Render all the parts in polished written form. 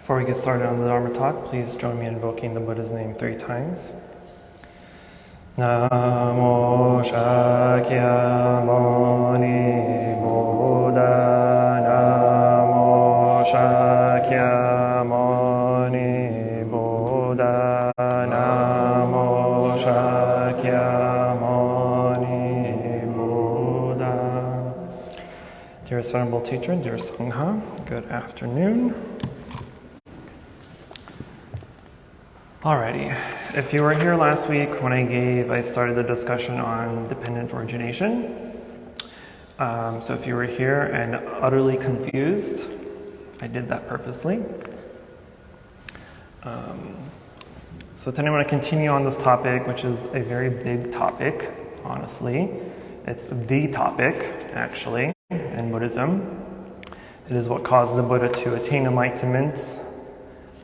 Before we get started on the Dharma talk, please join me in invoking the Buddha's name 3 times. Namo Shakyamuni Buddha. Namo Shakyamuni Buddha. Namo Shakyamuni Buddha. Dearest Venerable Teacher, dear Sangha, good afternoon. Alrighty, if you were here last week when I started the discussion on dependent origination. So if you were here and utterly confused, I did that purposely. So today I'm going to continue on this topic, which is a very big topic, honestly. It's the topic, actually, in Buddhism. It is what caused the Buddha to attain enlightenment.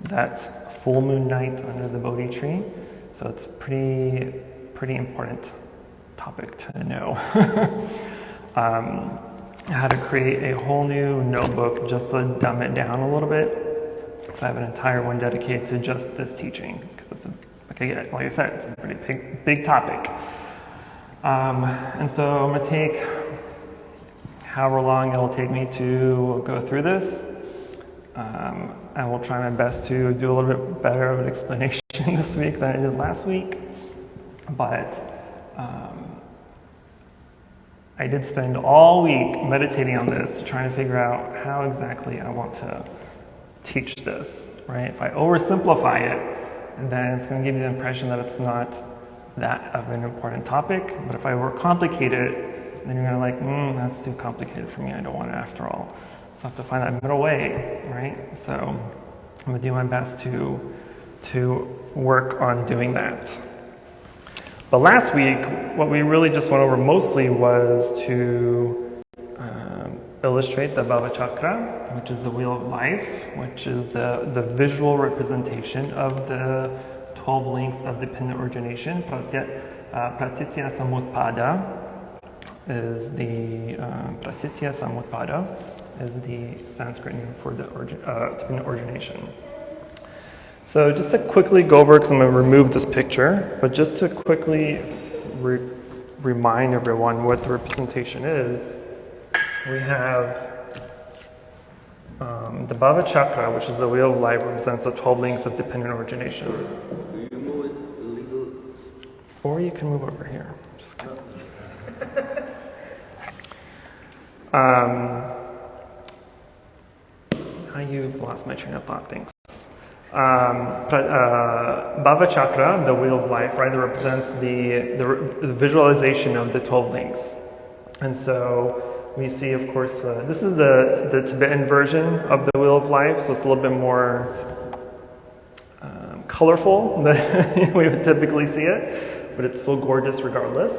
That's full moon night under the Bodhi tree, so it's pretty important topic to know. I had to create a whole new notebook just to dumb it down a little bit. So I have an entire one dedicated to just this teaching, because it's like I said, it's a pretty big topic. And so I'm going to take however long it'll take me to go through this. I will try my best to do a little bit better of an explanation this week than I did last week. But I did spend all week meditating on this, trying to figure out how exactly I want to teach this, right? If I oversimplify it, then it's going to give you the impression that it's not that of an important topic. But if I overcomplicate it, then you're going to like, that's too complicated for me. I don't want it after all. So I have to find that middle way, right? So I'm going to do my best to work on doing that. But last week, what we really just went over mostly was to illustrate the Bhava Chakra, which is the wheel of life, which is the visual representation of the 12 links of dependent origination. Pratitya Samutpada is the Sanskrit name for the dependent origination. So just to quickly go over, because I'm going to remove this picture, but just to quickly remind everyone what the representation is, we have the Bhava Chakra, which is the wheel of life, represents the 12 links of dependent origination. Do you move it a little? Or you can move over here. Just kidding. You've lost my train of thought, thanks. Bhava Chakra, the wheel of life, right, that represents the visualization of the 12 links. And so we see, of course, this is the Tibetan version of the wheel of life, so it's a little bit more colorful than we would typically see it, but it's still gorgeous regardless.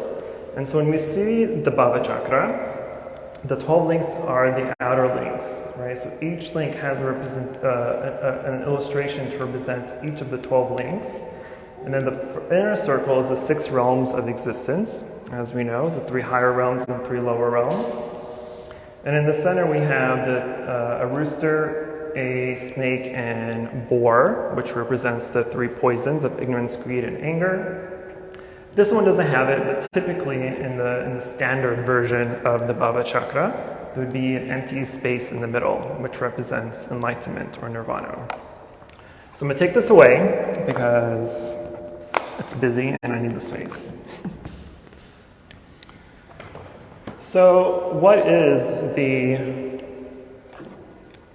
And so when we see the Bhava Chakra, the 12 links are the outer links, right? So each link has an illustration to represent each of the 12 links. And then the inner circle is the 6 realms of existence, as we know, the 3 higher realms and 3 lower realms. And in the center we have a rooster, a snake, and boar, which represents the 3 poisons of ignorance, greed, and anger. This one doesn't have it, but typically in the standard version of the Bhava Chakra, there would be an empty space in the middle, which represents enlightenment or nirvana. So I'm going to take this away because it's busy and I need the space. So what is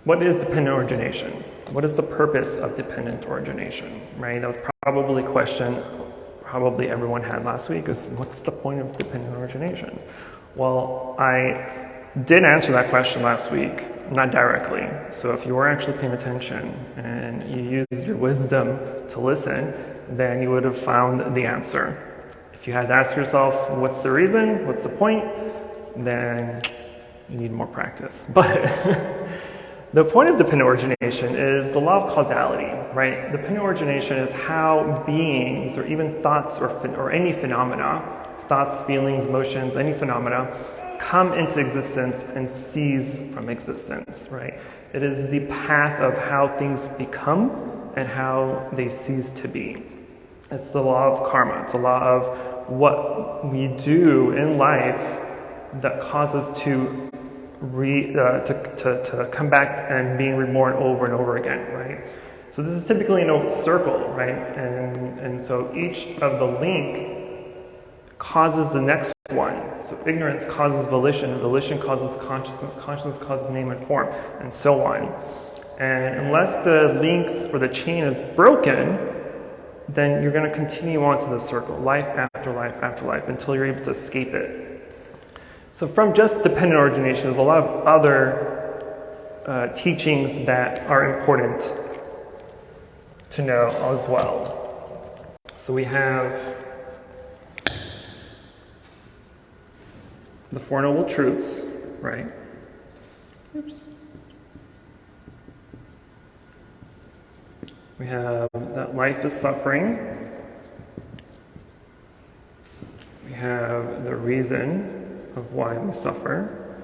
dependent origination? What is the purpose of dependent origination, right? That was probably a question everyone had last week, is what's the point of dependent origination? Well, I did answer that question last week, not directly. So if you were actually paying attention and you used your wisdom to listen, then you would have found the answer. If you had to ask yourself, what's the reason? What's the point? Then you need more practice. But the point of dependent origination is the law of causality, right? Dependent origination is how beings, or even thoughts, or any phenomena, thoughts, feelings, emotions, any phenomena, come into existence and cease from existence, right? It is the path of how things become and how they cease to be. It's the law of karma. It's a law of what we do in life that causes to come back and being reborn over and over again, right? So this is typically in a circle, right? And so each of the link causes the next one. So ignorance causes volition, volition causes consciousness, consciousness causes name and form, and so on. And unless the links or the chain is broken, then you're going to continue on to the circle, life after life after life, until you're able to escape it. So from just dependent origination, there's a lot of other teachings that are important to know as well. So we have the Four Noble Truths, right? Oops. We have that life is suffering. We have the reason of why we suffer.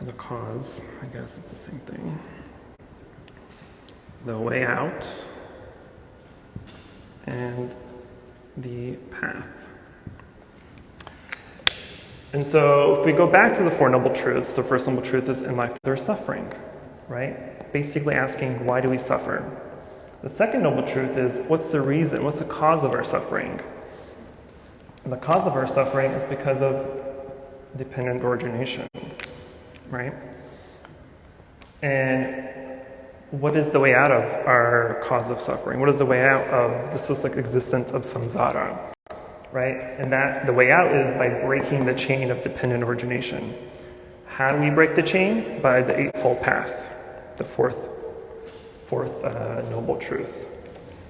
The cause, I guess it's the same thing. The way out. And the path. And so if we go back to the Four Noble Truths, the first noble truth is in life there's suffering, right? Basically asking, why do we suffer? The second noble truth is, what's the reason? What's the cause of our suffering? And the cause of our suffering is because of dependent origination, right? And what is the way out of our cause of suffering? What is the way out of the cyclic existence of samsara, right? And that the way out is by breaking the chain of dependent origination. How do we break the chain? By the Eightfold Path, the fourth noble truth.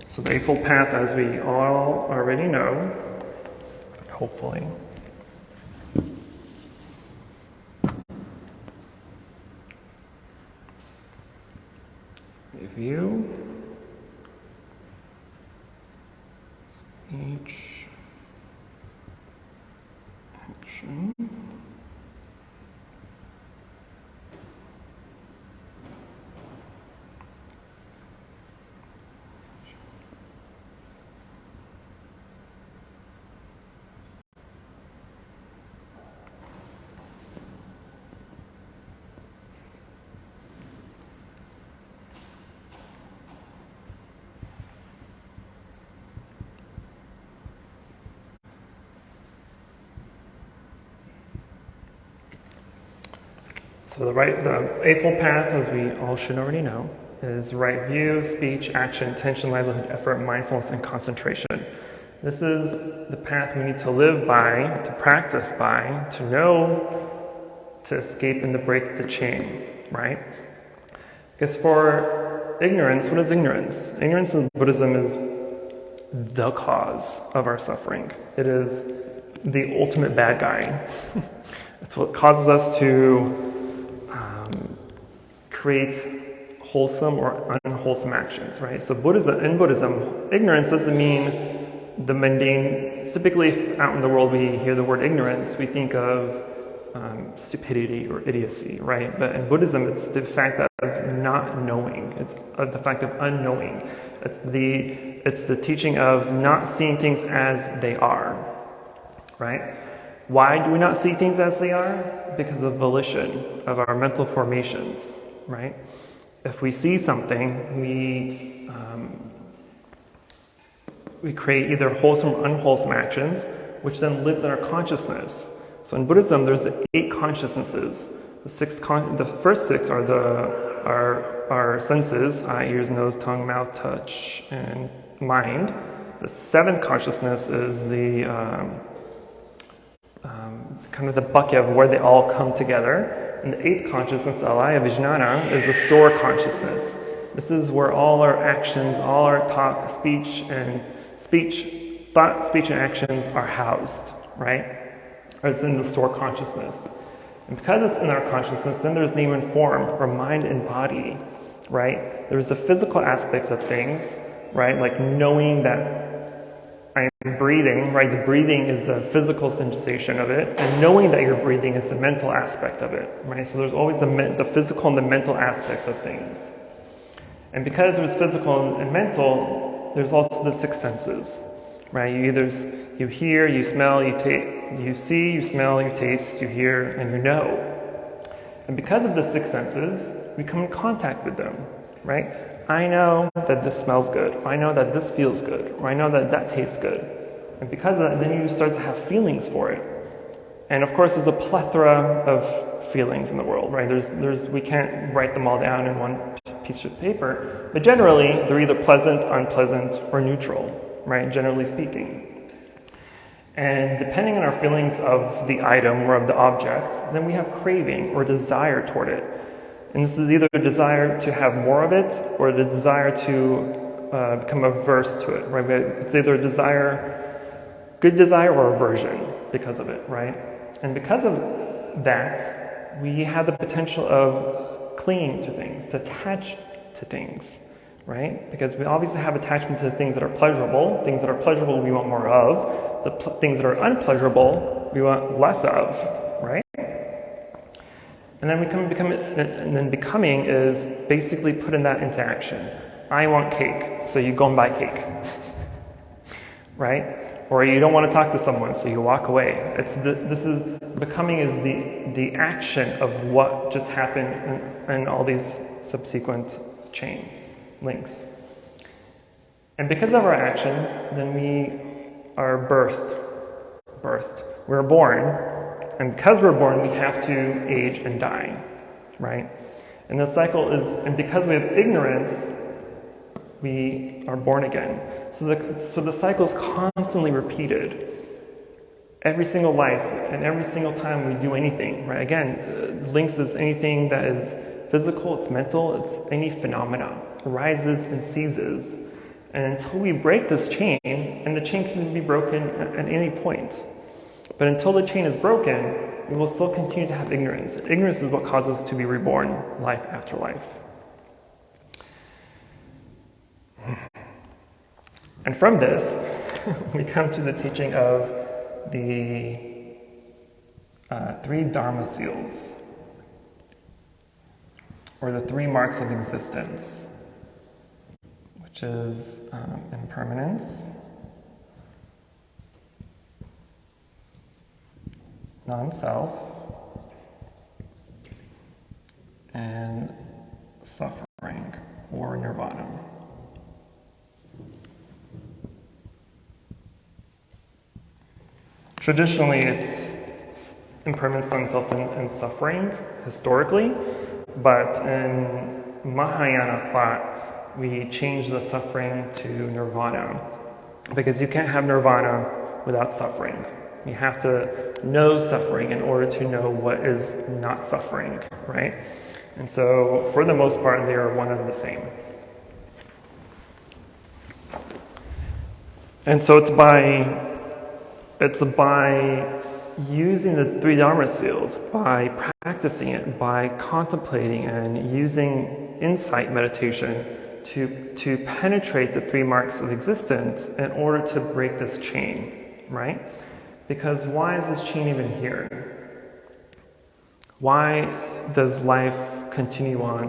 So the Eightfold Path, as we all already know, hopefully. Review. Speech. Action. So the Eightfold Path, as we all should already know, is right view, speech, action, attention, livelihood, effort, mindfulness, and concentration. This is the path we need to live by, to practice by, to know, to escape and to break the chain, right? Because for ignorance, what is ignorance? Ignorance in Buddhism is the cause of our suffering. It is the ultimate bad guy. It's what causes us to create wholesome or unwholesome actions, right? So in Buddhism, ignorance doesn't mean the mundane. Typically, out in the world, we hear the word ignorance, we think of stupidity or idiocy, right? But in Buddhism, it's the fact of not knowing. It's the fact of unknowing. It's the teaching of not seeing things as they are, right? Why do we not see things as they are? Because of volition, of our mental formations, right? If we see something, we create either wholesome or unwholesome actions, which then lives in our consciousness. So in Buddhism, there's the 8 consciousnesses. The first 6 are our senses, eye, ears, nose, tongue, mouth, touch, and mind. The 7th consciousness is the kind of the bucket of where they all come together. And the 8th consciousness, alaya vijnana, is the store consciousness. This is where all our actions, all our thought, speech, and actions are housed, right? Or it's in the store consciousness. And because it's in our consciousness, then there's name and form, or mind and body, right? There's the physical aspects of things, right? Like knowing that I am breathing, right? The breathing is the physical sensation of it, and knowing that you're breathing is the mental aspect of it, right? So there's always the physical and the mental aspects of things. And because there's physical and mental, there's also the six senses, right? You hear, you smell, you see, you smell, you taste, you hear, and you know. And because of the six senses, we come in contact with them, right? I know that this smells good, or I know that this feels good, or I know that that tastes good. And because of that, then you start to have feelings for it. And of course, there's a plethora of feelings in the world, right? We can't write them all down in one piece of paper, but generally, they're either pleasant, unpleasant, or neutral, right? Generally speaking. And depending on our feelings of the item or of the object, then we have craving or desire toward it. And this is either a desire to have more of it or the desire to become averse to it, right? It's either a desire, good desire or aversion because of it, right? And because of that, we have the potential of clinging to things, to attach to things, right? Because we obviously have attachment to things that are pleasurable. Things that are pleasurable we want more of. Things that are unpleasurable we want less of, right? And then becoming is basically putting that into action. I want cake, so you go and buy cake, right? Or you don't want to talk to someone, so you walk away. Becoming is the action of what just happened in all these subsequent chain links. And because of our actions, then we are birthed. We're born. And because we're born, we have to age and die, right? And the cycle is, and because we have ignorance, we are born again. So the cycle is constantly repeated. Every single life and every single time we do anything, right? Again, links is anything that is physical, it's mental, it's any phenomena, arises and ceases. And until we break this chain, and the chain can be broken at any point, but until the chain is broken, we will still continue to have ignorance. Ignorance is what causes us to be reborn life after life. And from this, we come to the teaching of the three Dharma seals, or the three marks of existence, which is impermanence, non-self, and suffering, or nirvana. Traditionally, it's impermanence, non-self, and suffering, historically, but in Mahayana thought, we changed the suffering to nirvana, because you can't have nirvana without suffering. You have to know suffering in order to know what is not suffering, right? And so, for the most part, they are one and the same. And so it's by using the three Dharma seals, by practicing it, by contemplating and using insight meditation to penetrate the three marks of existence in order to break this chain, right? Because why is this chain even here? Why does life continue on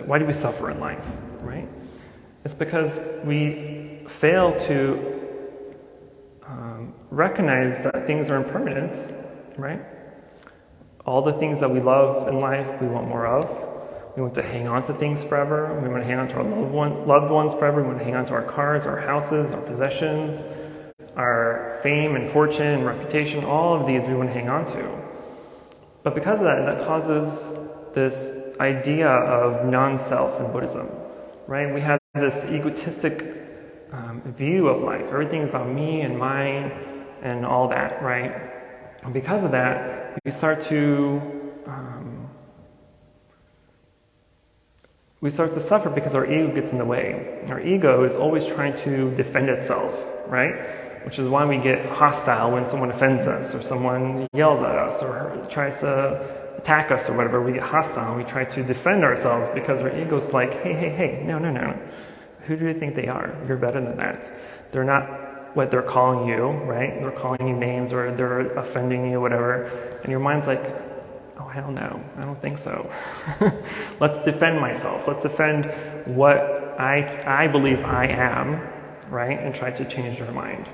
why do we suffer in life, right? It's because we fail to recognize that things are impermanent, right? All the things that we love in life, we want more of. We want to hang on to things forever. We want to hang on to our loved ones forever. We want to hang on to our cars, our houses, our possessions, our fame and fortune and reputation. All of these we want to hang on to. But because of that causes this idea of non-self in Buddhism, right? We have this egotistic view of life. Everything's about me and mine and all that, right? And because of that, we start to suffer because our ego gets in the way. Our ego is always trying to defend itself, right? Which is why we get hostile when someone offends us or someone yells at us or tries to attack us or whatever. We get hostile and we try to defend ourselves because our ego's like, hey, no. Who do you think they are? You're better than that. They're not what they're calling you, right? They're calling you names or they're offending you, whatever. And your mind's like, oh, hell no, I don't think so. Let's defend myself. Let's defend what I believe I am, right? And try to change their mind.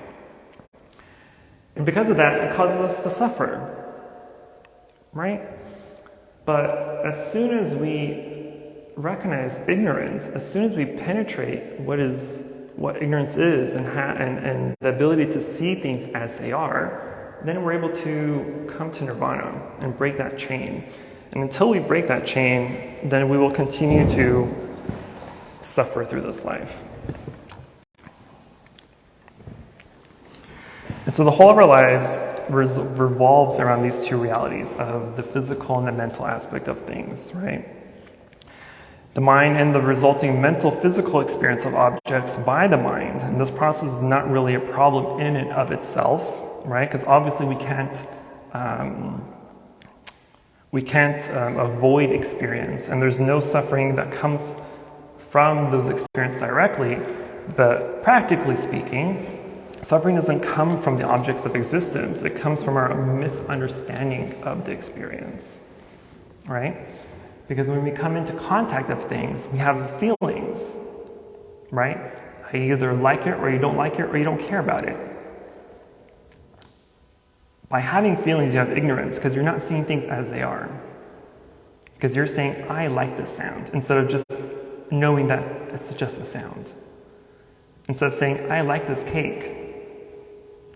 And because of that, it causes us to suffer, right? But as soon as we recognize ignorance, as soon as we penetrate what ignorance is and the ability to see things as they are, then we're able to come to nirvana and break that chain. And until we break that chain, then we will continue to suffer through this life. And so the whole of our lives revolves around these two realities of the physical and the mental aspect of things, right? The mind and the resulting mental physical experience of objects by the mind. And this process is not really a problem in and of itself, right? Because obviously we can't avoid experience, and there's no suffering that comes from those experiences directly. But practically speaking, suffering doesn't come from the objects of existence. It comes from our misunderstanding of the experience, right? Because when we come into contact of things, we have feelings, right? You either like it or you don't like it or you don't care about it. By having feelings, you have ignorance because you're not seeing things as they are. Because you're saying, I like this sound, instead of just knowing that it's just a sound. Instead of saying, I like this cake,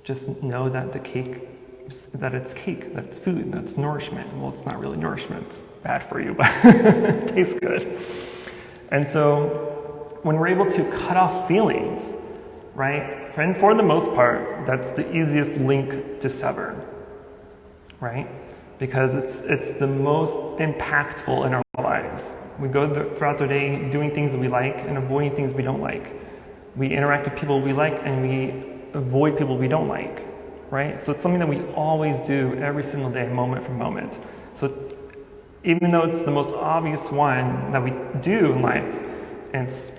just know that the cake, that it's cake, that it's food, that it's nourishment. Well, it's not really nourishment, it's bad for you, but it tastes good. And so when we're able to cut off feelings, right, and for the most part, that's the easiest link to sever, right? Because it's the most impactful in our lives. We go throughout the day doing things that we like and avoiding things we don't like. We interact with people we like and we avoid people we don't like, right? So it's something that we always do every single day, moment for moment. So even though it's the most obvious one that we do in life, and it's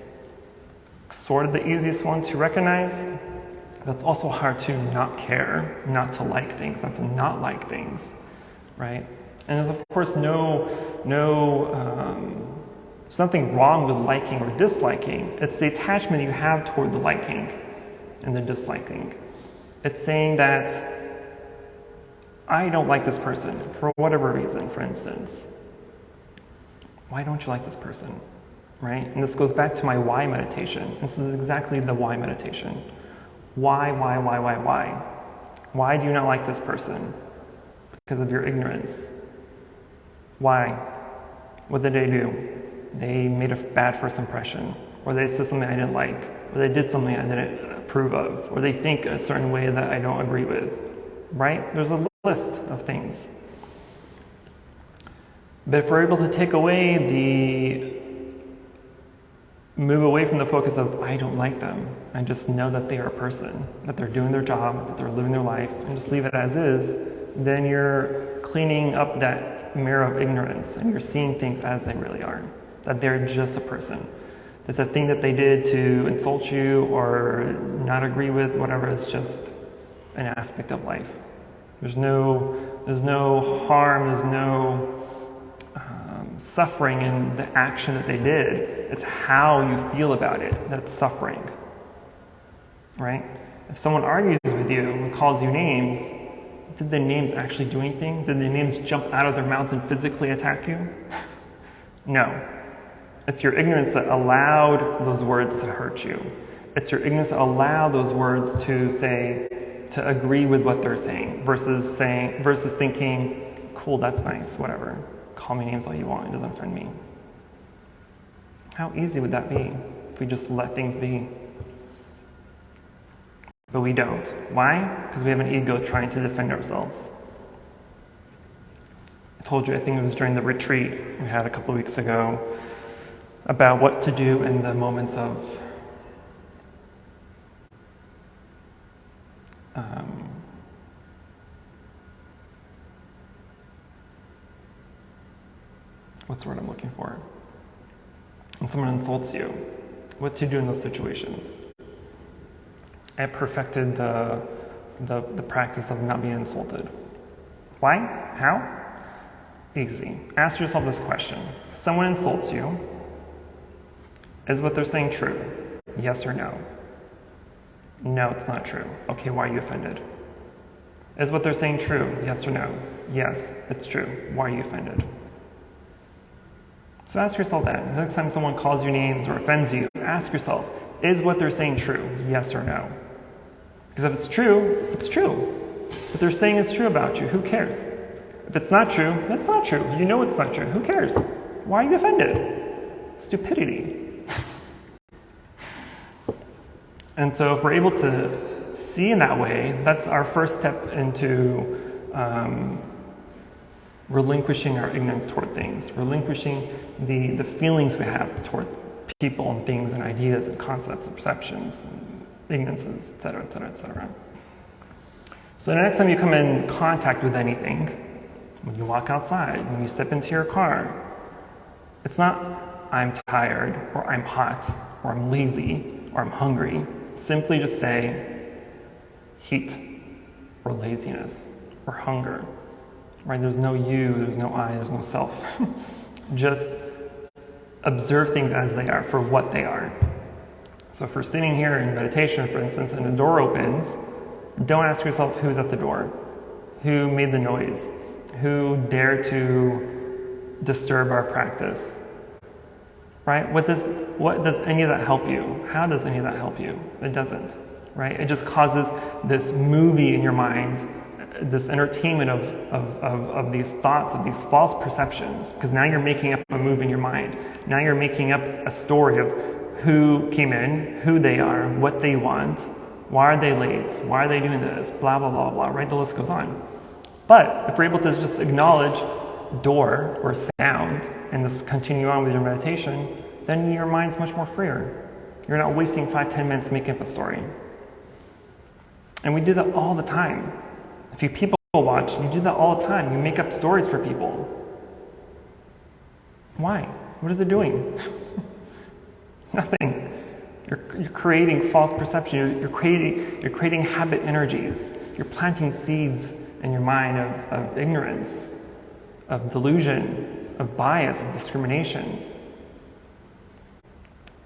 sort of the easiest one to recognize, that's also hard to not care, not to like things, not to not like things, right? And there's of course there's nothing wrong with liking or disliking. It's the attachment you have toward the liking and the disliking. It's saying that I don't like this person for whatever reason, for instance. Why don't you like this person, right? And this goes back to my why meditation. This is exactly the why meditation. Why? Why do you not like this person? Because of your ignorance. Why? What did they do? They made a bad first impression, or they said something I didn't like, or they did something I didn't approve of, or they think a certain way that I don't agree with, right? There's a list of things. But if we're able to take away move away from the focus of I don't like them, and just know that they are a person, that they're doing their job, that they're living their life, and just leave it as is, then you're cleaning up that mirror of ignorance, and you're seeing things as they really are, that they're just a person. It's a thing that they did to insult you or not agree with, whatever. It's just an aspect of life. There's no harm, there's no suffering in the action that they did. It's how you feel about it that's suffering, right? If someone argues with you and calls you names, did the names actually do anything? Did the names jump out of their mouth and physically attack you? No. It's your ignorance that allowed those words to hurt you. It's your ignorance that allowed those words to agree with what they're saying versus thinking, cool, that's nice, whatever. Call me names all you want, it doesn't offend me. How easy would that be if we just let things be? But we don't. Why? Because we have an ego trying to defend ourselves. I told you, I think it was during the retreat we had a couple of weeks ago, about what to do in the moments of what's the word I'm looking for? When someone insults you, what to do in those situations. I perfected the practice of not being insulted. Why? How? Easy. Ask yourself this question. Someone insults you. Is what they're saying true? Yes or no? No, it's not true. Okay, why are you offended? Is what they're saying true? Yes or no? Yes, it's true. Why are you offended? So ask yourself that. Next time someone calls you names or offends you, ask yourself, is what they're saying true? Yes or no? Because if it's true, it's true. What they're saying is true about you. Who cares? If it's not true, it's not true. You know it's not true. Who cares? Why are you offended? Stupidity. And so if we're able to see in that way, that's our first step into relinquishing our ignorance toward things, relinquishing the feelings we have toward people and things and ideas and concepts and perceptions and ignorances, etc., etc., etc. So the next time you come in contact with anything, when you walk outside, when you step into your car, it's not I'm tired or I'm hot or I'm lazy or I'm hungry. Simply just say heat or laziness or hunger, right? There's no you, there's no I, there's no self. Just observe things as they are, for what they are. So if we're sitting here in meditation, for instance, and the door opens, don't ask yourself who's at the door, who made the noise, who dared to disturb our practice, right? What does any of that help you? How does any of that help you? It doesn't, right? It just causes this movie in your mind, this entertainment of these thoughts, of these false perceptions, because now you're making up a movie in your mind. Now you're making up a story of who came in, who they are, what they want, why are they late, why are they doing this, blah, blah, blah, blah, right? The list goes on. But if we're able to just acknowledge door or sound and just continue on with your meditation, then your mind's much more freer. You're not wasting 5-10 minutes making up a story. And we do that all the time. If you people watch, you do that all the time. You make up stories for people. Why? What is it doing? Nothing. You're creating false perception. You're creating habit energies. You're planting seeds in your mind of ignorance, of delusion, of bias, of discrimination.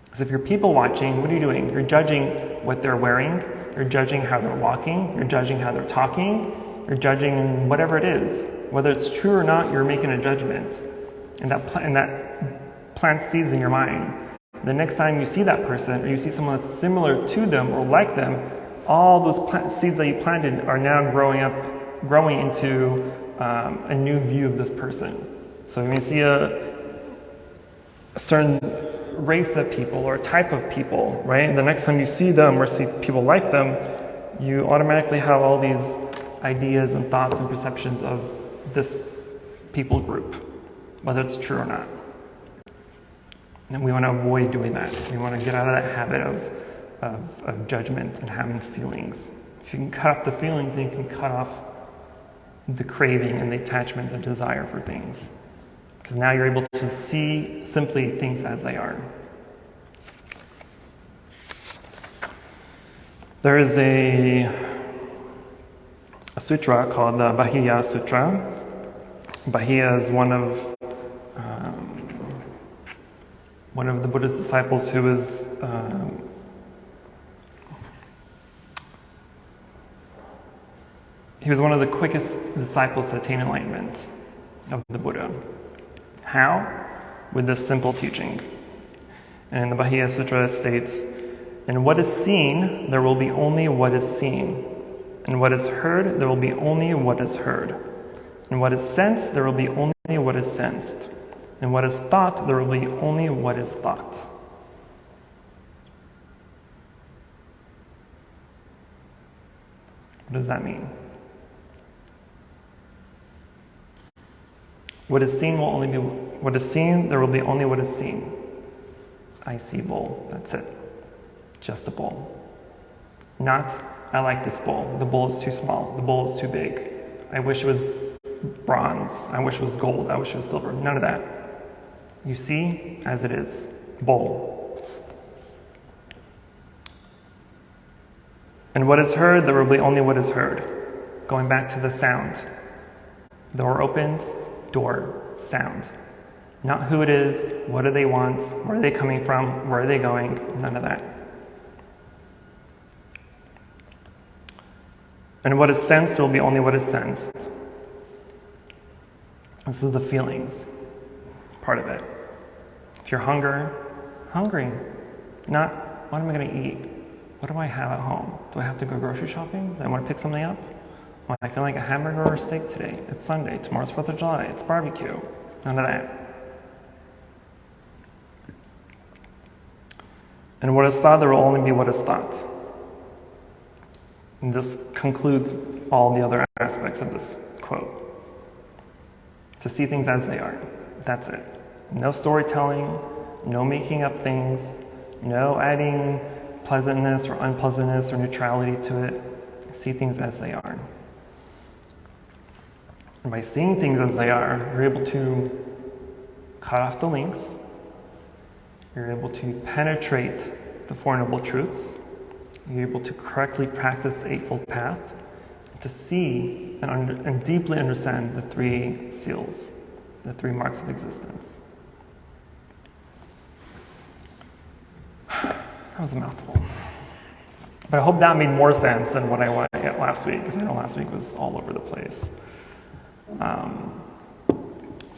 Because if you're people watching, what are you doing? You're judging what they're wearing. You're judging how they're walking. You're judging how they're talking. You're judging whatever it is. Whether it's true or not, you're making a judgment. And that plants seeds in your mind. The next time you see that person, or you see someone that's similar to them or like them, all those seeds that you planted are now growing into a new view of this person. So when you see a certain race of people or type of people, right? The next time you see them or see people like them, you automatically have all these ideas and thoughts and perceptions of this people group, whether it's true or not. And we want to avoid doing that. We want to get out of that habit of judgment and having feelings. If you can cut off the feelings, then you can cut off the craving and the attachment, the desire for things. Because now you're able to see simply things as they are. There is a sutra called the Bahiya Sutra. Bahiya is one of the Buddhist disciples who was he was one of the quickest disciples to attain enlightenment of the Buddha. How? With this simple teaching. And in the Bahiya Sutra it states, "In what is seen, there will be only what is seen. In what is heard, there will be only what is heard. In what is sensed, there will be only what is sensed. In what is thought, there will be only what is thought." What does that mean? What is seen will only be what is seen, there will be only what is seen. I see bowl, that's it. Just a bowl. Not, I like this bowl. The bowl is too small. The bowl is too big. I wish it was bronze. I wish it was gold. I wish it was silver. None of that. You see as it is. Bowl. And what is heard, there will be only what is heard. Going back to the sound. Door opens, door, sound. Not who it is, what do they want, where are they coming from, where are they going, none of that. And what is sensed, there will be only what is sensed. This is the feelings part of it. If you're hungry. Not, what am I going to eat? What do I have at home? Do I have to go grocery shopping? Do I want to pick something up? Well, I feel like a hamburger or a steak today. It's Sunday. Tomorrow's 4th of July. It's barbecue. None of that. And what is thought, there will only be what is thought. And this concludes all the other aspects of this quote. To see things as they are. That's it. No storytelling, no making up things, no adding pleasantness or unpleasantness or neutrality to it. See things as they are. And by seeing things as they are, you're able to cut off the links. You're able to penetrate the Four Noble Truths. You're able to correctly practice the Eightfold Path, to see and deeply understand the three seals, the three marks of existence. That was a mouthful. But I hope that made more sense than what I went at last week, because I know last week was all over the place. So I'm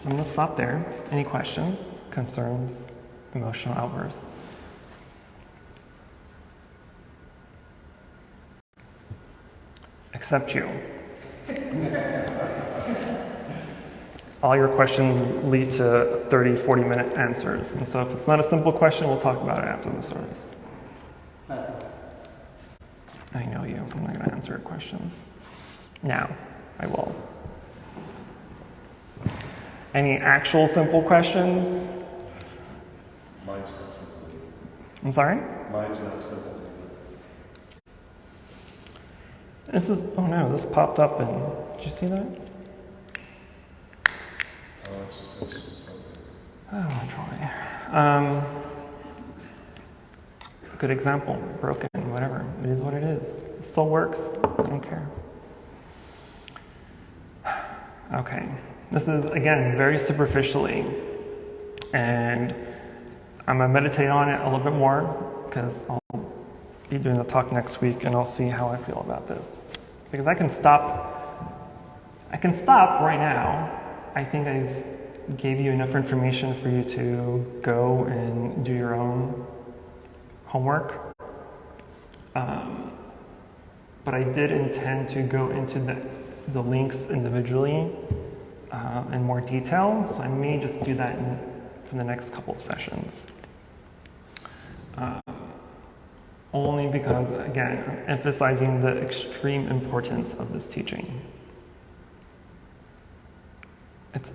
going to stop there. Any questions, concerns, emotional outbursts? Except you. All your questions lead to 30, 40-minute answers. And so if it's not a simple question, we'll talk about it after the service. I know you. I'm not going to answer your questions. Now, I will. Any actual simple questions? Mine's not simple. I'm sorry? Mine's not simple. This is, oh no, this popped up and, did you see that? Oh, Troy. Good example, broken, whatever. It is what it is. It still works. I don't care. Okay. This is, again, very superficially. And I'm going to meditate on it a little bit more because I'll be doing the talk next week and I'll see how I feel about this. Because I can stop right now. I think I've gave you enough information for you to go and do your own homework. But I did intend to go into the links individually in more detail, so I may just do that for the next couple of sessions. Only because, again, I'm emphasizing the extreme importance of this teaching. It's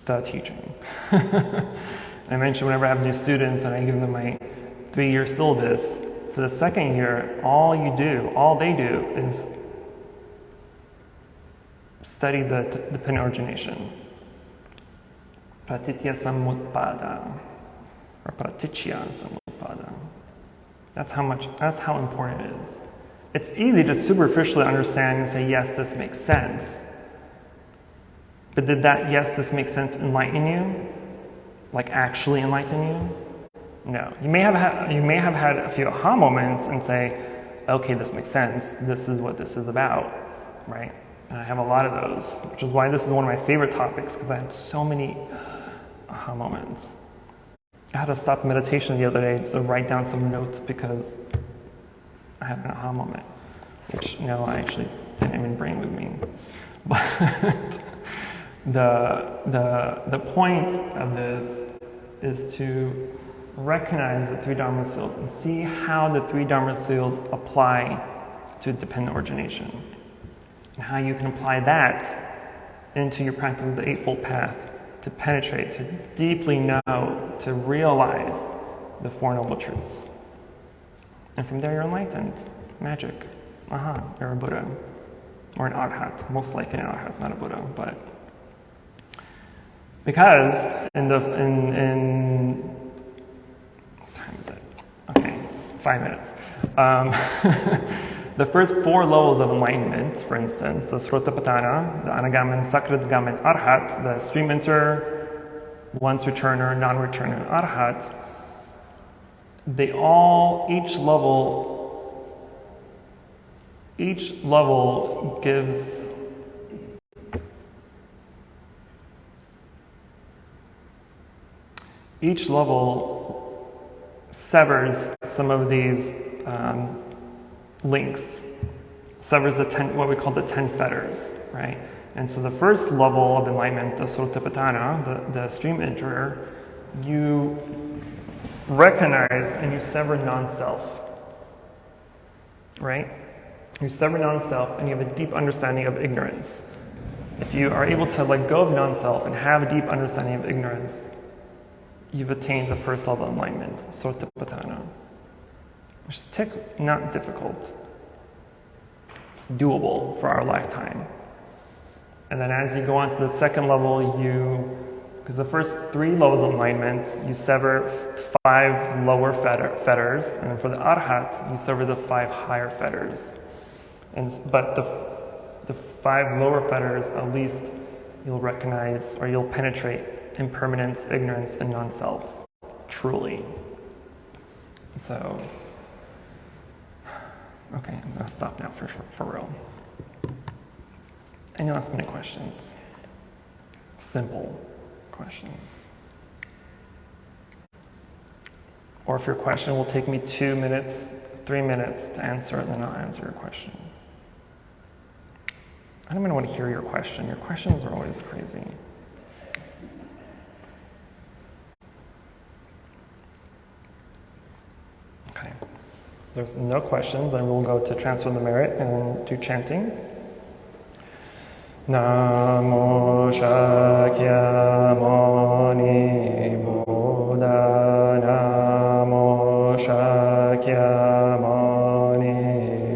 the teaching. I mentioned whenever I have new students and I give them my 3-year syllabus, for the second year, all they do is study the dependent origination. Pratitya samutpada, or pratitya samutpada. That's how important it is. It's easy to superficially understand and say, yes, this makes sense. But did that, yes, this makes sense, enlighten you? Like actually enlighten you? No. You may have had a few aha moments and say, okay, this makes sense. This is what this is about, right? And I have a lot of those, which is why this is one of my favorite topics, because I had so many aha moments. I had to stop meditation the other day to write down some notes because I had an aha moment, which I actually didn't even bring with me. But the point of this is to recognize the three Dharma seals and see how the three Dharma seals apply to dependent origination, and how you can apply that into your practice of the Eightfold Path to penetrate, to deeply know, to realize the Four Noble Truths. And from there you're enlightened. Magic. You're a Buddha. Or an Arhat. Most likely an Arhat, not a Buddha. But because what time is it? Okay, 5 minutes. The first 4 levels of enlightenment, for instance, the Srotapatthana, the Anagamin, Sakradgamin, Arhat, the stream enter, once returner, non-returner, Arhat, they all, each level gives each level severs some of these links, severs the what we call the 10 fetters, right? And so the first level of enlightenment, the Srotapatthana, the stream enterer, you recognize and you sever non-self, right? You sever non-self and you have a deep understanding of ignorance. If you are able to let go of non-self and have a deep understanding of ignorance, you've attained the first level of enlightenment, Srotapatthana, which is not difficult. It's doable for our lifetime. And then as you go on to the second level, because the first 3 levels of enlightenment, you sever 5 lower fetters, and for the Arhat, you sever the 5 higher fetters. But the 5 lower fetters, at least you'll recognize or you'll penetrate impermanence, ignorance, and non-self, truly. So, okay, I'm gonna stop now for real. Any last minute questions? Simple questions. Or if your question will take me 2 minutes, 3 minutes to answer it, then I'll answer your question. I don't even want to hear your question. Your questions are always crazy. Okay. There's no questions, then we'll go to transfer the merit and do chanting. Namo Shakyamuni Buddha, Namo Shakyamuni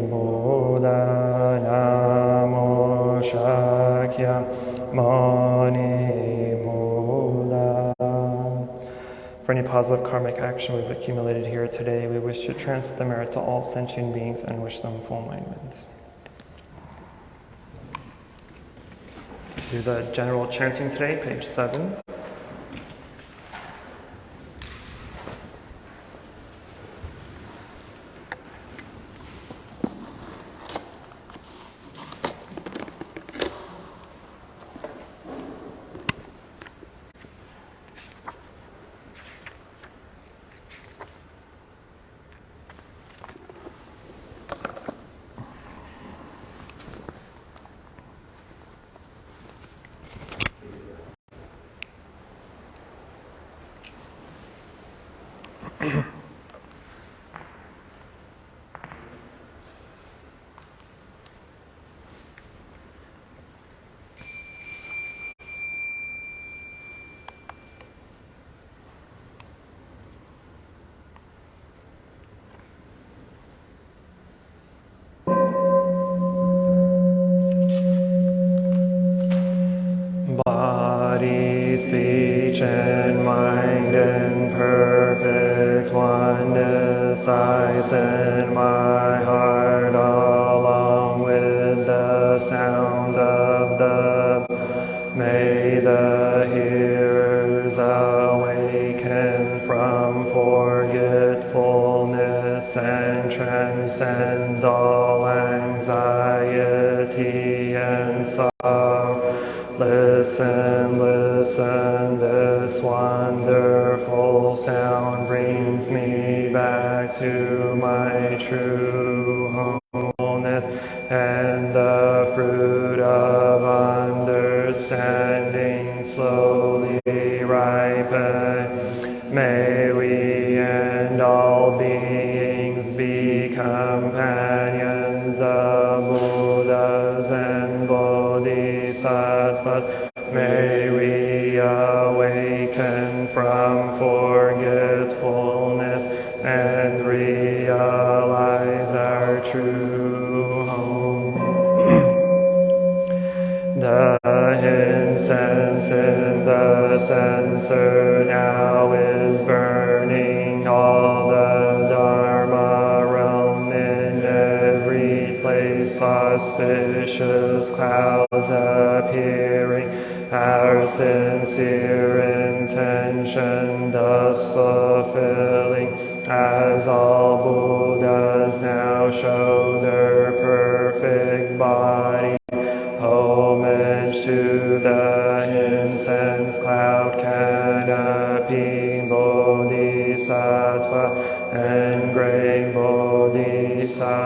Buddha, Namo Shakyamuni Buddha. For any positive karmic action we've accumulated here today, we wish to transfer the merit to all sentient beings and wish them full enlightenment. Do the general chanting today, page 7. Body, speech, and mind in perfect oneness, I send my heart along with the sound of the. May the hearers awaken from forgetfulness and transcend all anxiety and sorrow. Listen, listen, this wonderful sound brings me back to my true wholeness and the fruit of understanding slowly ripen. May we and all beings be companions of Buddhas and Bodhisattvas. May we awaken from forgetfulness and realize our true home. The incense in the censer now is burning. All the Dharma realm in every these auspicious clouds appearing, our sincere intention thus fulfilling, as all Buddhas now show their perfect body. Homage to the incense cloud canopy, Bodhisattva and great Bodhisattva.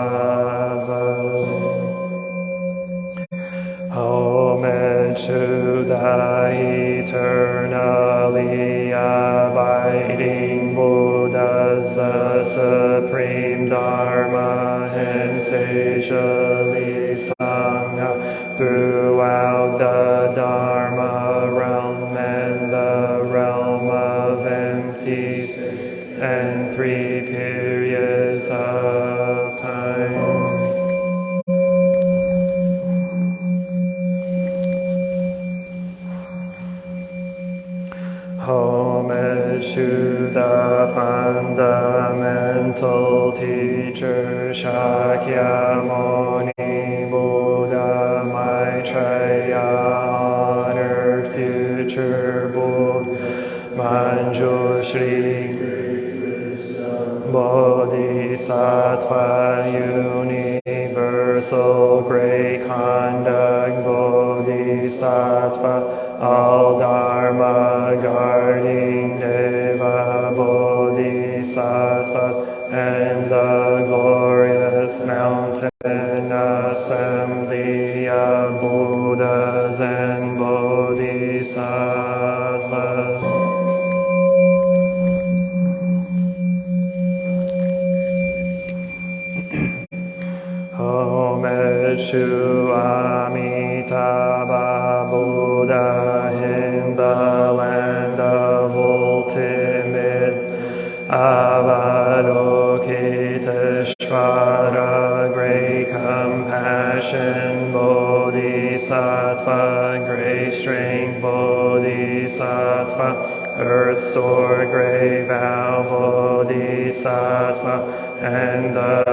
Homage to the eternally abiding Buddhas, the supreme Dharma, insatiably Sangha, throughout the Dharma realm and the realm of empty and 3 periods of time. Homage to the fundamental teacher Shakyamuni Buddha Maitreya, honored future Buddha Manjushri Bodhisattva, universal great conduct Bodhisattva, all Dharma guarding Deva Bodhisattva, and the glorious mountain assembly of Buddhas and Bodhisattvas. Homage to Amitabha Buddha in the land of ultimate Avalokiteshvara, great compassion Bodhisattva, great strength Bodhisattva, earth store great vow Bodhisattva, and the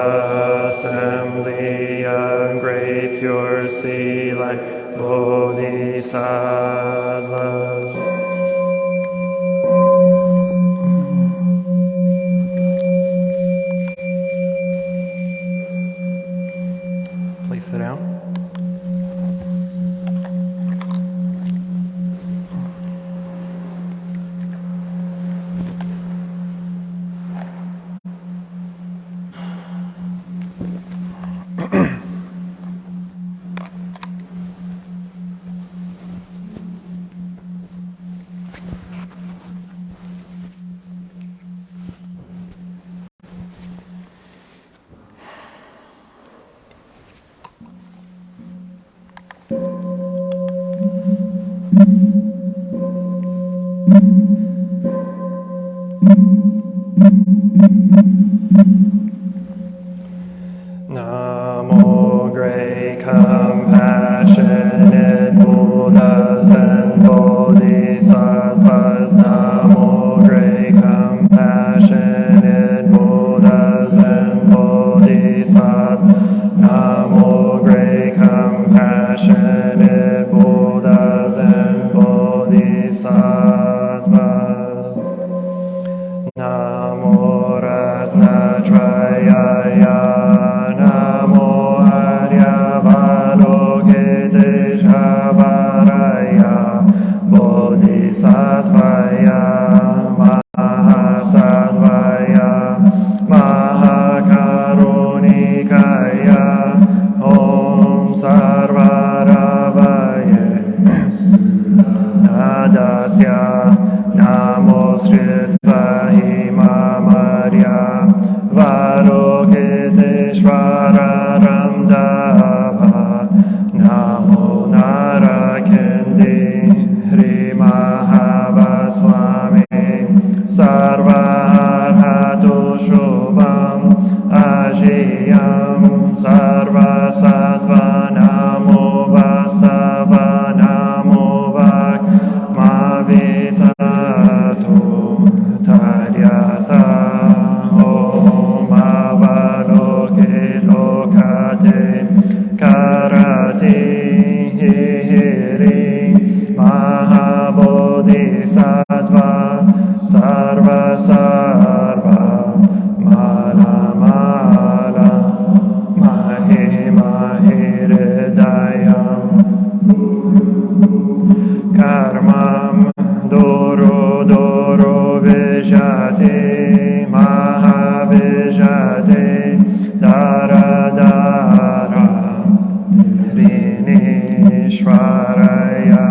assembly of great pure sea light Bodhisattvas. Please sit down. Namo great compassionate Buddhas and Bodhisattvas. Namo great compassionate Buddhas and Bodhisattvas. Namo great compassionate Buddhas and Bodhisattvas. Namo Ratnatrayaya. Bodhisattvaya, Mahasattvaya, Mahakarunikaya, Om Sarvaravaye, Nadasya, Namosritva Himamarya, Varokiteshvara Ramdava, Namo Narakindi, Mahavas Mahavijate Daradara Rinishwaraya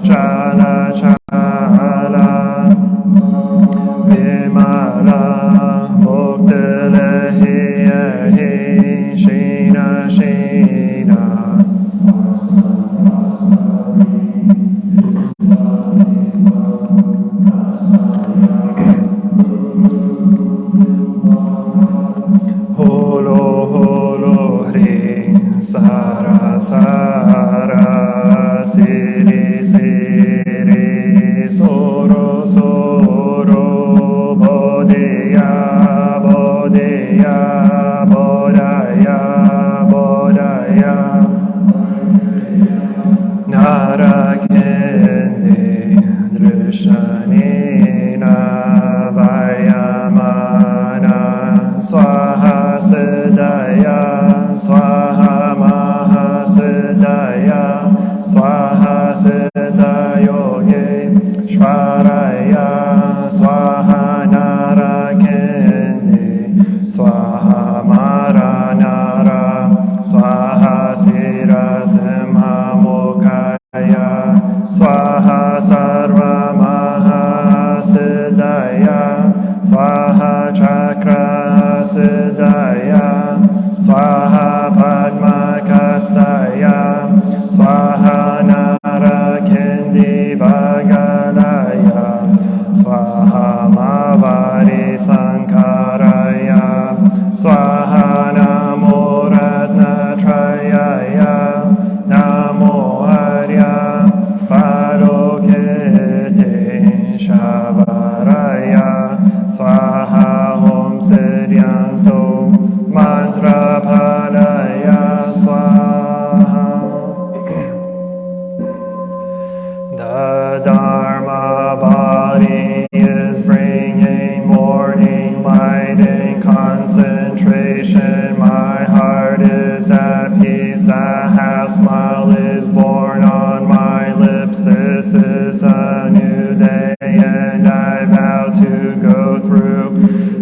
Chala Chala Vimala Muktalehi Shina Shina Holo Holo Hri Sara Sara Siri Siri Soro Soro Bodhiya Bodhiya Bodhaya Bodhaya Narakindi Drishanina Vayamana Swaha Siddhaya Swaha Mahasiddhaya Swaha Siddhayoge Shvaraya Swaha Narakindi Swaha Maranara Swaha Sira Simha Mukaya Swaha Sarva Mahasiddhaya Swaha Chakra Siddhaya Swaha Padma Kastaya Swaha Narakindi Bhagadaya Swaha Mavari Sankaraya Swaha Namo Ratnatrayaya Namo Arya Palokite Shavaraya Swaha Om Siddhyanto Mantra Palaya Swaha The Dharma body is bringing morning light in concentration. My heart is at peace. A half smile is born on my lips. This is a new day, and I vow to go through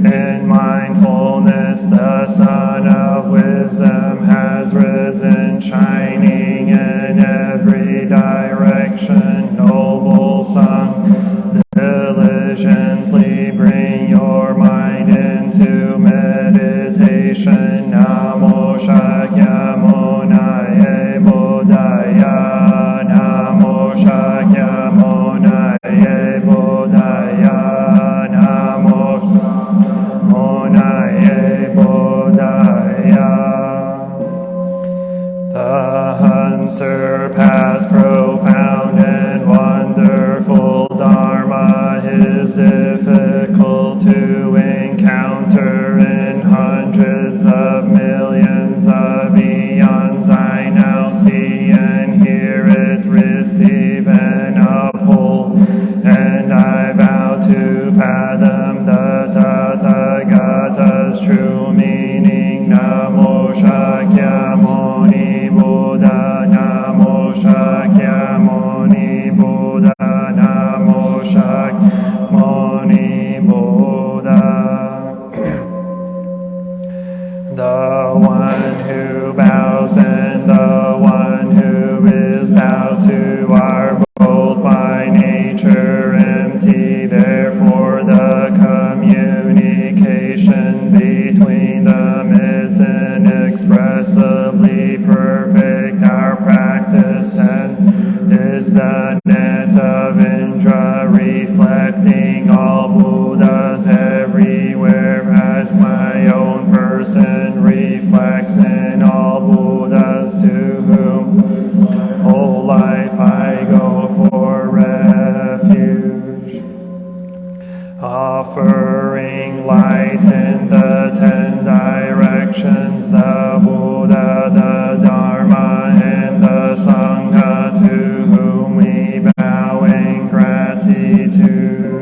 in mindfulness. The sun of wisdom has risen, shining in every direction. Noble sun, diligently bring your mind into meditation. Namo Shakyamunaye Bodhaya. Namo Shakyamunaye Bodhaya. Namo Munaye Bodhaya. The unsurpassed, profound, and wonderful Dharma is difficult to encounter in hundreds of millions of eons. I now see and hear it, receive and uphold, and I vow to fathom the Tathagata's true meaning. Namo Shakyamuni Buddha. Namo Shakyamuni Buddha. Namo Shakyamuni Buddha. The one who bows and the one who is bowed to are both by nature empty. Therefore the communication between them is inexpressibly perfect. Our practice and is the net of Indra, reflecting all Buddhas everywhere, as my own person reflects in all Buddhas, to whom whole life I go for refuge. Offering light in the 10 directions, the Buddha, the Dharma, and the Sangha, to whom we bow in gratitude.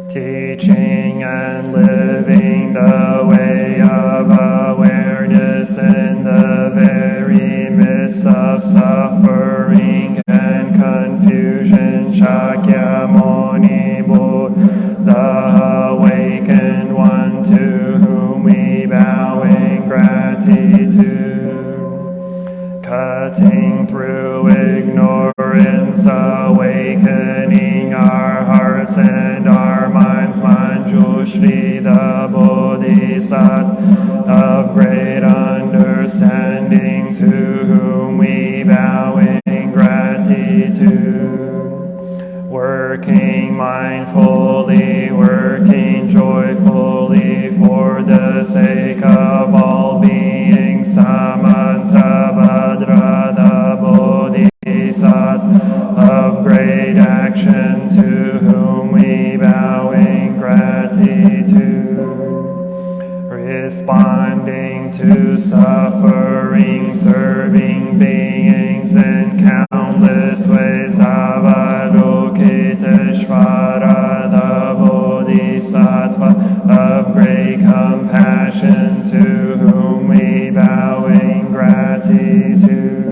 Teaching and living the way of awareness in the very midst of suffering and confusion. Shakyamuni Buddha cutting through ignorance, awakening our hearts and our minds. Manjushri, the Bodhisattva of great understanding, to whom we bow in gratitude. Working mindfully, working joyfully for the sake of all beings, Samanta Bhadra, the Bodhisattva of great action, to whom we bow in gratitude. Responding to suffering, serving beings in countless ways, Avalokiteshvara, the Bodhisattva of great compassion, to whom we bow in gratitude.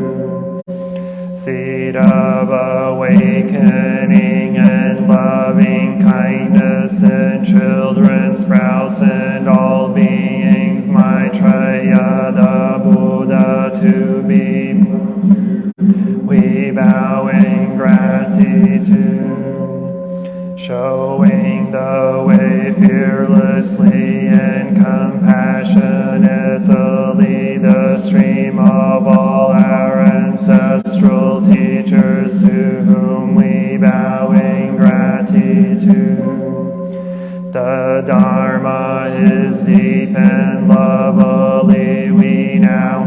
Seed of awakening and loving kindness in children, sprouts and all beings, Maitreya, the Buddha to be. We bow in gratitude. Showing the way fearlessly and compassionately, the stream of all our ancestral teachers, to whom we bow in gratitude. The Dharma is deep and lovely, we now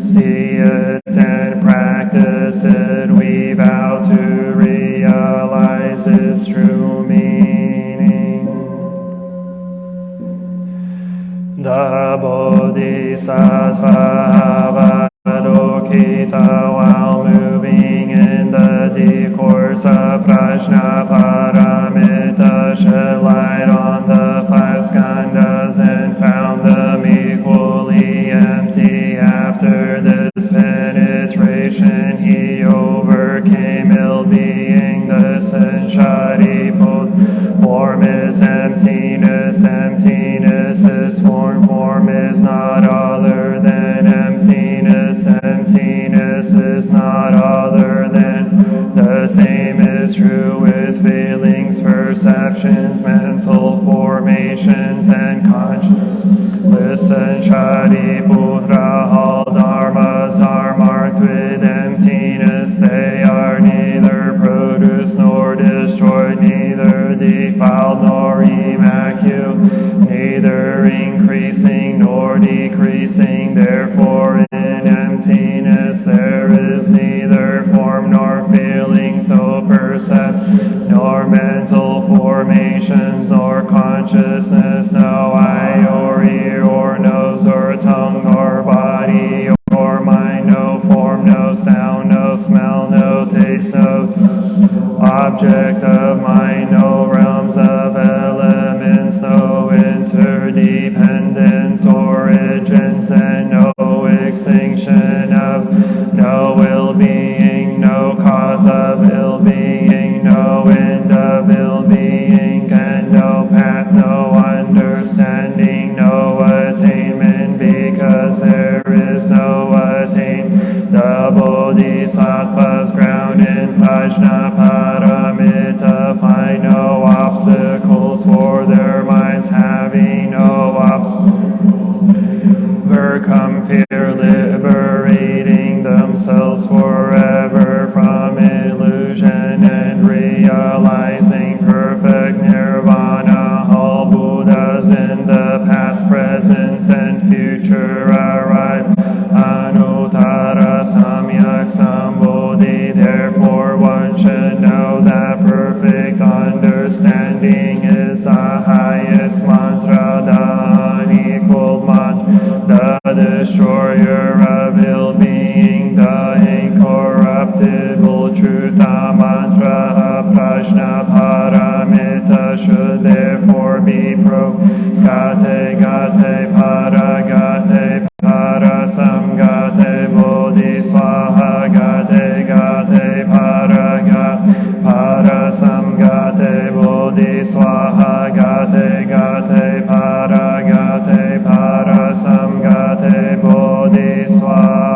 see it and practice it. We vow to realize its true meaning. The Bodhisattva Avalokita, while moving in the discourse of Prajna Paramita, shed light on the five skandhas and found them equally empty. After this penetration, he overcame ill-being. The Sanshadipod form is emptiness, emptiness is form, form is not other than emptiness, emptiness is not other than. The same is true with feelings, perceptions, mental formations, and consciousness. Listen, Shadiputra, all dharmas are marked with emptiness. They are neither produced nor destroyed, neither defiled nor immaculate, neither increasing nor decreasing. Therefore, in emptiness there is neither form nor feelings, no perception, nor mental formations, nor consciousness, no eye or ear or nose or tongue or body or mind, no form, no sound, no smell, no taste, no object of mind, no realms of elements, no interdependent origins, and no extinction of no ill-being, no cause of ill-being, no end of ill-being, and no path, no understanding, no attainment, because there is no attainment. The Bodhisattva's ground in Prajna Paramita find no obstacles for their minds, having no obstacles, overcome fear, liberating themselves forever from illusion and realizing perfect nirvana. All Buddhas in the past, present, and future arrive Anuttara Samyak Sambodhi. Therefore one should know that perfect understanding is the highest mantra, the unequaled mantra, the destroyer of ill-being, the incorruptible truth. The mantra of Prajna Paramita should therefore be Gate Gate Para Gate Para Samgate Bodhi Swaha Gate Gate Para Gate Para Samgate Bodhi Swaha Gate Gate Para Gate Para Samgate Bodhi Swaha.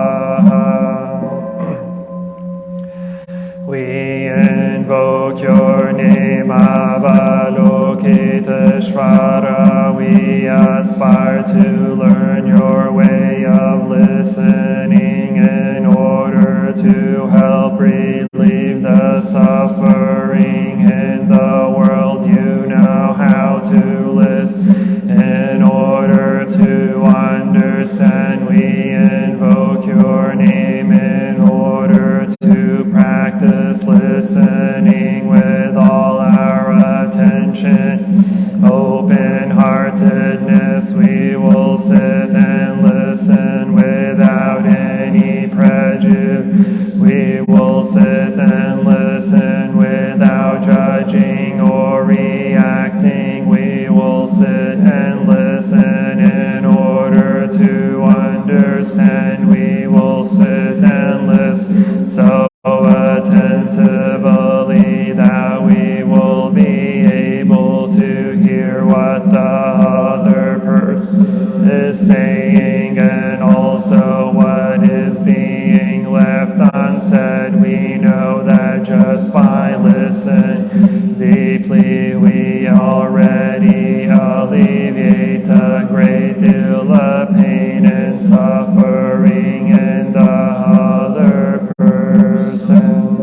We invoke your name, Avalokiteshvara. We aspire to learn your way of listening in order to help relieve the suffering in the world. You know how to listen in order to understand. We invoke your name in order to practice listening with all our attention. Open-heartedness, we will sit and listen without any prejudice. We will sit and listen without judging or reacting. We will sit and listen in order to understand. We will sit and listen so attentively that we will be able to hear what the other person is saying and also what is being left unsaid. We know that just by listening deeply we already alleviate a great deal of pain and suffering in the other person.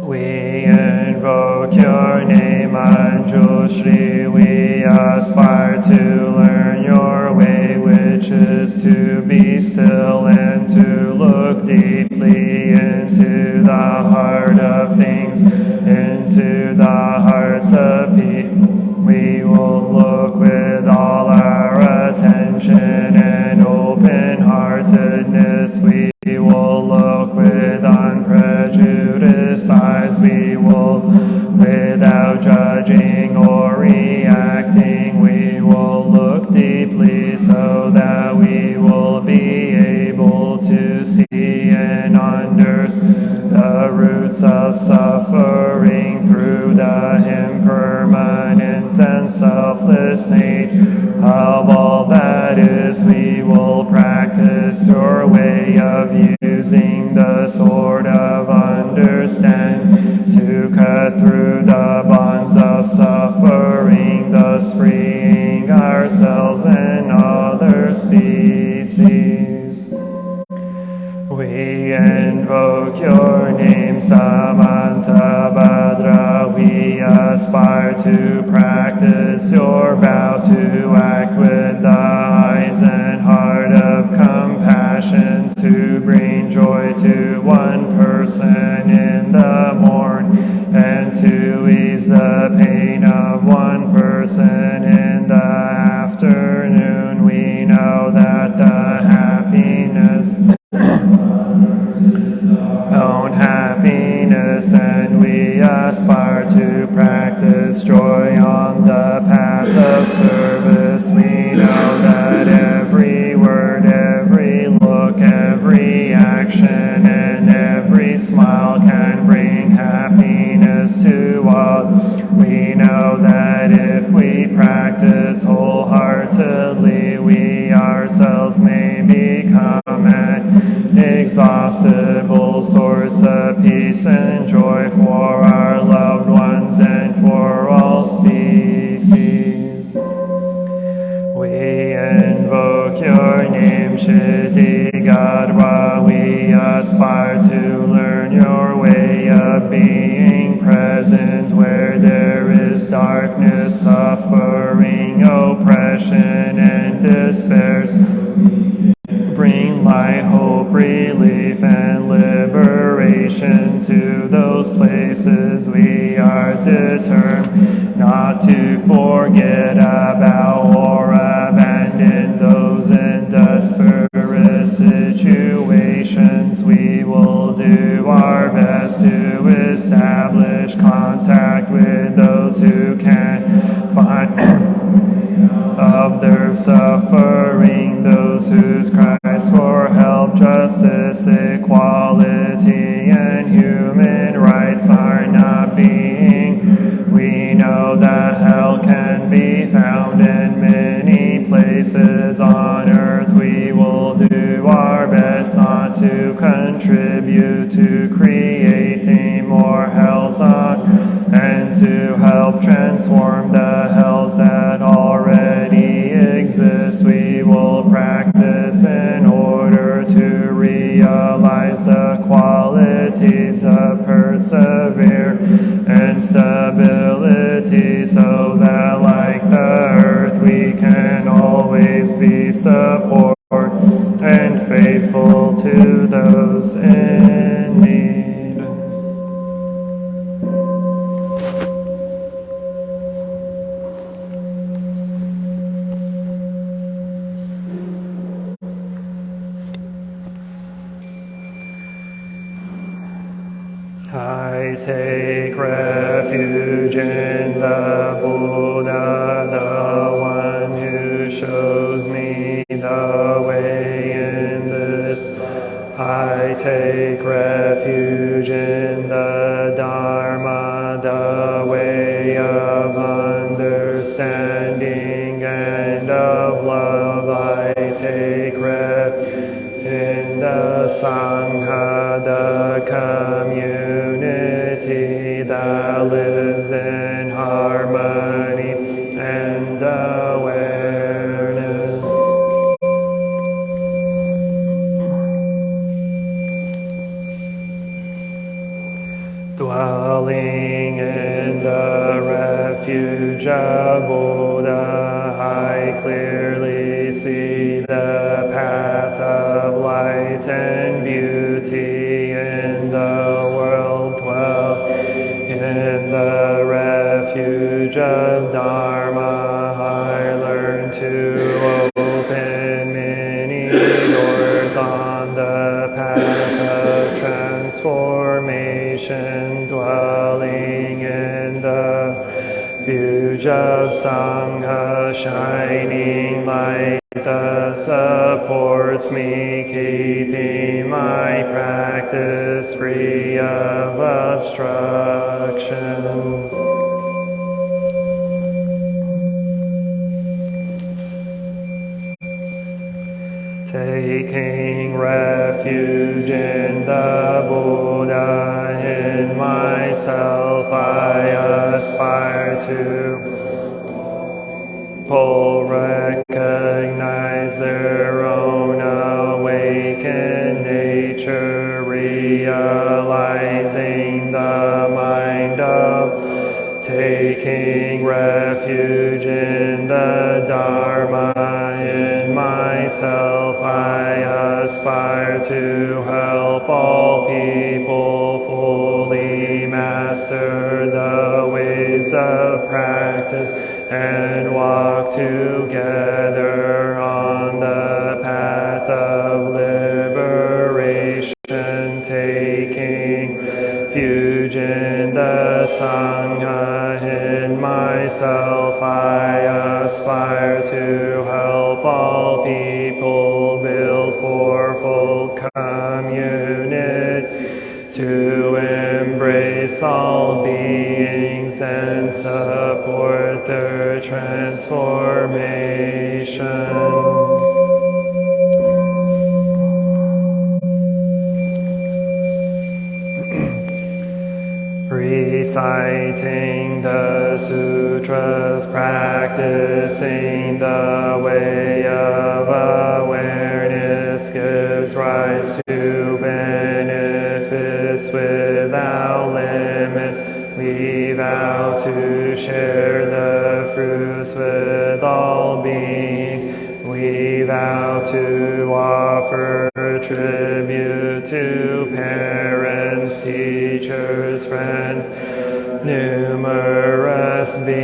We invoke your name, Manjushri. We aspire to learn your way, which is to be still and to look deeply into the heart of things, into the hearts of people. We will look with all our attention and open-heartedness. We will look with unprejudiced eyes. We will, without judging or reacting, we will look deeply so that we will be able to see and understand the roots of suffering through the impermanent and selfless nature of all that is. We will practice your way of using the sword of understanding to cut through the bonds of suffering, thus freeing ourselves and other species. We invoke your name, Samantabhadra. We aspire to practice your vow to act with the eyes and heart of compassion, to bring joy to one person in the morning and to ease the pain of one person in the afternoon. We know that the happiness own happiness, and we aspire to practice joy on the path of service. We know that every word, every look, every action, and every smile can bring happiness to all. We know that if we practice wholeheartedly, we ourselves may become an inexhaustible source of peace and joy for our loved ones and for all species. We invoke your name, Shittigadva. We aspire to learn your way of being present where there is darkness, suffering, oppression, and despair. Bring light, hope, relief, and liberation to those places. We are determined not to forget about or abandon those in desperate situations. We will do our best to establish contact with those who can find of their suffering, those whose cries for help, justice, equality, and human rights are not being. We know that hell can be found in many places on earth. We will do our best not to contribute to create qualities of persevere and stability, so that like the earth we can always be support and faithful to those in need. I take refuge in the Buddha, the one who shows me the way in this. I take refuge in the Dharma, the way of understanding and of love. I take refuge in the Sangha, the community that lives in harmony and awareness. Dwelling in the refuge of Buddha, I clearly see the path of light and beauty in the world. Dwell in the refuge of Dharma, I learn to open many doors on the path of transformation. Dwelling in the refuge of Sangha, shining light that supports me, keeping my practice free of obstruction. Taking refuge in the Buddha, in myself I aspire to full recognize their own awakened nature, realizing the mind of taking refuge in the Dharma. In myself I aspire to help all people fully master the ways of practice and walk together on the path of liberation. Taking refuge in the Sangha, in myself I aspire to help all people build fourfold community, to embrace all beings and support their transformation. Reciting the sutras, practicing the way of awareness gives rise to benefits without limit. We vow to share the fruits with all beings. We vow to offer tribute to parents, teachers, friends, numerous beings.